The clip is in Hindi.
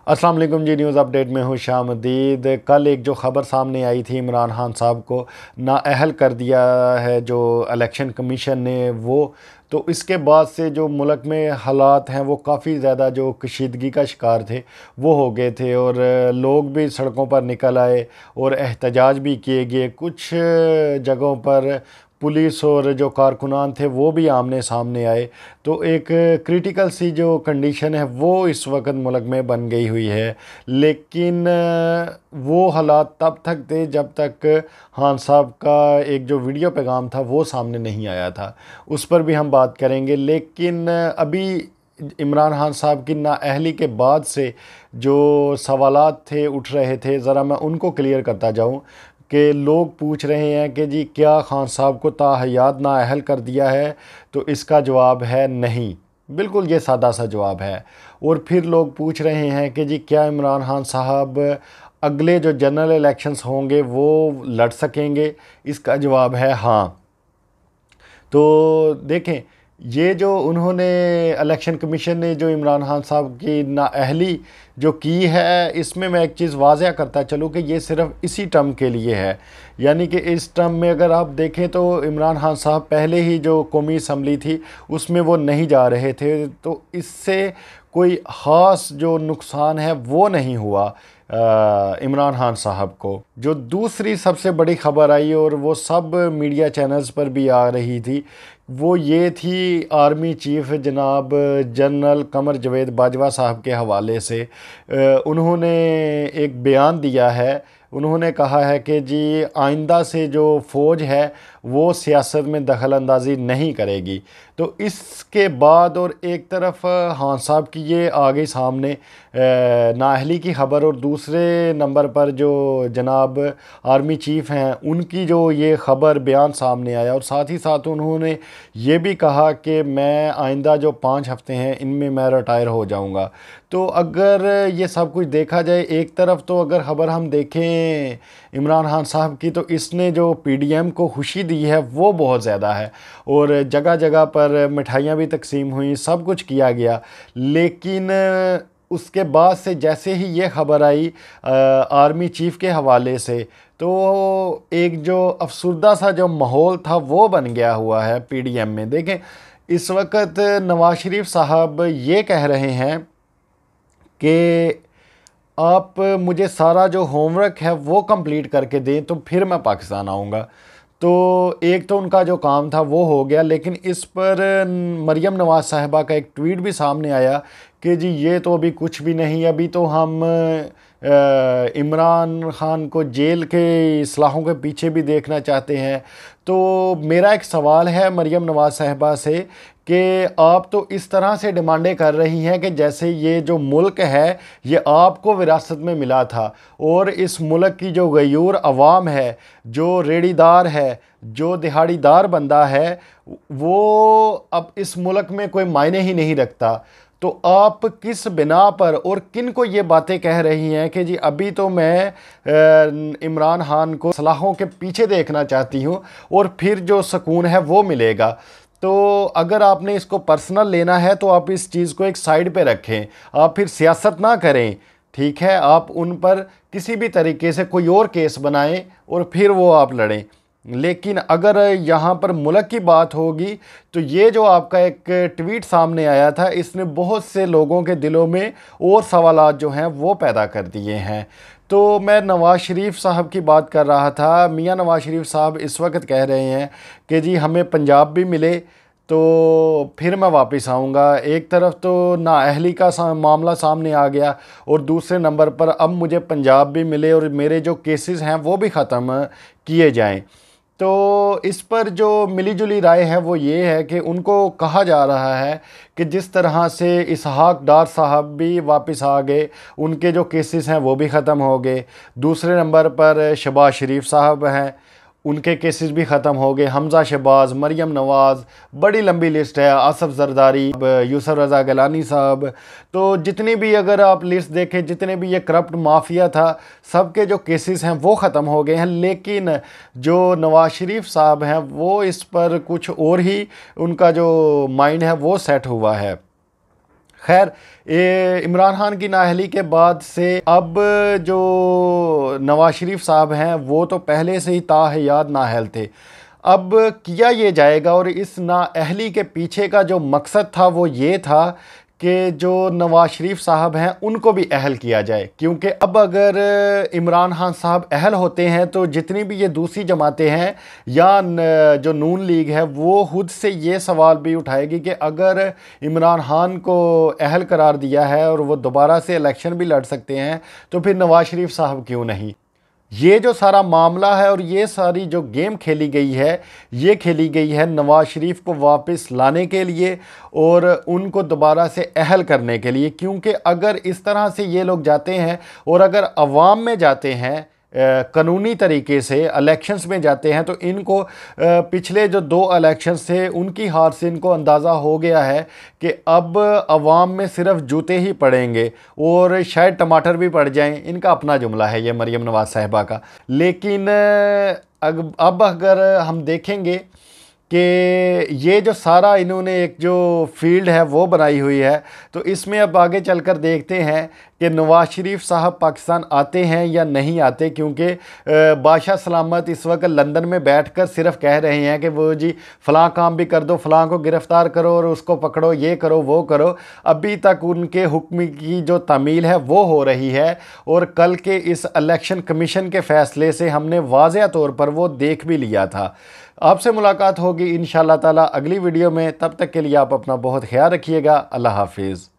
अस्सलाम वालेकुम जी। न्यूज़ अपडेट में हूँ शामदीद। कल एक जो ख़बर सामने आई थी, इमरान खान साहब को नाअहल कर दिया है जो इलेक्शन कमीशन ने, वो तो इसके बाद से जो मुल्क में हालात हैं वो काफ़ी ज़्यादा जो कशीदगी का शिकार थे वो हो गए थे, और लोग भी सड़कों पर निकल आए और एहतजाज भी किए गए। कुछ जगहों पर पुलिस और जो कारकुनान थे वो भी आमने सामने आए। तो एक क्रिटिकल सी जो कंडीशन है वो इस वक्त मुल्क में बन गई हुई है। लेकिन वो हालात तब तक थे जब तक खान साहब का एक जो वीडियो पैगाम था वो सामने नहीं आया था। उस पर भी हम बात करेंगे। लेकिन अभी इमरान खान साहब की नाअहली के बाद से जो सवालात थे उठ रहे थे, ज़रा मैं उनको क्लियर करता जाऊं कि लोग पूछ रहे हैं कि जी क्या खान साहब को ताहयात नाअहल कर दिया है, तो इसका जवाब है नहीं। बिल्कुल ये सादा सा जवाब है। और फिर लोग पूछ रहे हैं कि जी क्या इमरान खान साहब अगले जो जनरल इलेक्शंस होंगे वो लड़ सकेंगे, इसका जवाब है हाँ। तो देखें, ये जो उन्होंने इलेक्शन कमीशन ने जो इमरान खान साहब की नाअहली जो की है, इसमें मैं एक चीज़ वाज़ह करता चलूँ कि ये सिर्फ इसी टर्म के लिए है। यानी कि इस टर्म में अगर आप देखें तो इमरान खान साहब पहले ही जो कौमी असम्बली थी उसमें वो नहीं जा रहे थे, तो इससे कोई ख़ास जो नुकसान है वो नहीं हुआ इमरान खान साहब को। जो दूसरी सबसे बड़ी ख़बर आई और वो सब मीडिया चैनल्स पर भी आ रही थी, वो ये थी आर्मी चीफ जनाब जनरल कमर जावेद बाजवा साहब के हवाले से। उन्होंने एक बयान दिया है। उन्होंने कहा है कि जी आइंदा से जो फ़ौज है वो सियासत में दखल अंदाज़ी नहीं करेगी। तो इसके बाद और एक तरफ खान साहब की ये आ गई सामने नाअहली की ख़बर, और दूसरे नंबर पर जो जनाब आर्मी चीफ़ हैं उनकी जो ये ख़बर बयान सामने आया, और साथ ही साथ उन्होंने ये भी कहा कि मैं आइंदा जो 5 हफ्ते हैं इनमें मैं रिटायर हो जाऊंगा। तो अगर ये सब कुछ देखा जाए, एक तरफ तो अगर ख़बर हम देखें इमरान खान साहब की, तो इसने जो पीडीएम को खुशी दी है वो बहुत ज़्यादा है, और जगह जगह पर मिठाइयाँ भी तकसीम हुई, सब कुछ किया गया। लेकिन उसके बाद से जैसे ही ये ख़बर आई आर्मी चीफ़ के हवाले से, तो एक जो अफसरदा सा जो माहौल था वो बन गया हुआ है पीडीएम में। देखें, इस वक्त नवाज शरीफ साहब ये कह रहे हैं कि आप मुझे सारा जो होमवर्क है वो कंप्लीट करके दें तो फिर मैं पाकिस्तान आऊँगा। तो एक तो उनका जो काम था वो हो गया, लेकिन इस पर मरियम नवाज साहिबा का एक ट्वीट भी सामने आया कि जी ये तो अभी कुछ भी नहीं, अभी तो हम इमरान खान को जेल के इस्लाहों के पीछे भी देखना चाहते हैं। तो मेरा एक सवाल है मरियम नवाज साहिबा से कि आप तो इस तरह से डिमांडें कर रही हैं कि जैसे ये जो मुल्क है ये आपको विरासत में मिला था, और इस मुल्क की जो गयूर अवाम है, जो रेड़ीदार है, जो दिहाड़ीदार बंदा है, वो अब इस मुल्क में कोई मायने ही नहीं रखता। तो आप किस बिना पर और किन को ये बातें कह रही हैं कि जी अभी तो मैं इमरान खान को सलाहों के पीछे देखना चाहती हूँ और फिर जो सुकून है वो मिलेगा। तो अगर आपने इसको पर्सनल लेना है तो आप इस चीज़ को एक साइड पे रखें, आप फिर सियासत ना करें। ठीक है, आप उन पर किसी भी तरीके से कोई और केस बनाएं और फिर वो आप लड़ें। लेकिन अगर यहाँ पर मुल्क की बात होगी तो ये जो आपका एक ट्वीट सामने आया था, इसने बहुत से लोगों के दिलों में और सवालात जो हैं वो पैदा कर दिए हैं। तो मैं नवाज़ शरीफ साहब की बात कर रहा था। मियाँ नवाज़ शरीफ साहब इस वक्त कह रहे हैं कि जी हमें पंजाब भी मिले तो फिर मैं वापस आऊँगा। एक तरफ तो नाअहली का मामला सामने आ गया, और दूसरे नंबर पर अब मुझे पंजाब भी मिले और मेरे जो केसेस हैं वो भी ख़त्म किए जाएं। तो इस पर जो मिली जुली राय है वो ये है कि उनको कहा जा रहा है कि जिस तरह से इसहाक डार साहब भी वापस आ गए, उनके जो केसेस हैं वो भी ख़त्म हो गए। दूसरे नंबर पर शहबाज शरीफ साहब हैं, उनके केसेस भी ख़त्म हो गए। हमज़ा शहबाज, मरियम नवाज़, बड़ी लंबी लिस्ट है, आसफ़ ज़रदारी, यूसुफ रज़ा गिलानी साहब। तो जितनी भी अगर आप लिस्ट देखें, जितने भी ये करप्ट माफिया था, सबके जो केसेस हैं वो ख़त्म हो गए हैं। लेकिन जो नवाज़ शरीफ साहब हैं वो इस पर कुछ और ही उनका जो माइंड है वो सेट हुआ है। खैर, इमरान खान की नाअहली के बाद से अब जो नवाज शरीफ साहब हैं वो तो पहले से ही ताहयात नाअहल थे। अब किया ये जाएगा, और इस नाअहली के पीछे का जो मकसद था वो ये था कि जो नवाज शरीफ साहब हैं उनको भी अहल किया जाए, क्योंकि अब अगर इमरान खान साहब अहल होते हैं तो जितनी भी ये दूसरी जमातें हैं या जो नून लीग है वो खुद से ये सवाल भी उठाएगी कि अगर इमरान खान को अहल करार दिया है और वो दोबारा से इलेक्शन भी लड़ सकते हैं तो फिर नवाज शरीफ साहब क्यों नहीं। ये जो सारा मामला है और ये सारी जो गेम खेली गई है, ये खेली गई है नवाज शरीफ को वापस लाने के लिए और उनको दोबारा से अहल करने के लिए। क्योंकि अगर इस तरह से ये लोग जाते हैं और अगर अवाम में जाते हैं, कानूनी तरीके से इलेक्शंस में जाते हैं, तो इनको पिछले जो 2 इलेक्शंस थे उनकी हार से इनको अंदाज़ा हो गया है कि अब अवाम में सिर्फ जूते ही पड़ेंगे और शायद टमाटर भी पड़ जाएं। इनका अपना जुमला है ये मरीम नवाज़ साहिबा का। लेकिन अब अगर हम देखेंगे कि ये जो सारा इन्होंने एक जो फील्ड है वो बनाई हुई है, तो इसमें अब आगे चलकर देखते हैं कि नवाज शरीफ साहब पाकिस्तान आते हैं या नहीं आते। क्योंकि बादशाह सलामत इस वक्त लंदन में बैठकर सिर्फ कह रहे हैं कि वो जी फ़लाँ काम भी कर दो, फ़लाँ को गिरफ़्तार करो और उसको पकड़ो, ये करो वो करो। अभी तक उनके हुक्म की जो तामील है वो हो रही है, और कल के इस इलेक्शन कमीशन के फ़ैसले से हमने वाज़ेह तौर पर वो देख भी लिया था। आपसे मुलाकात होगी इंशाअल्लाह ताला अगली वीडियो में। तब तक के लिए आप अपना बहुत ख्याल रखिएगा। अल्लाह हाफिज़।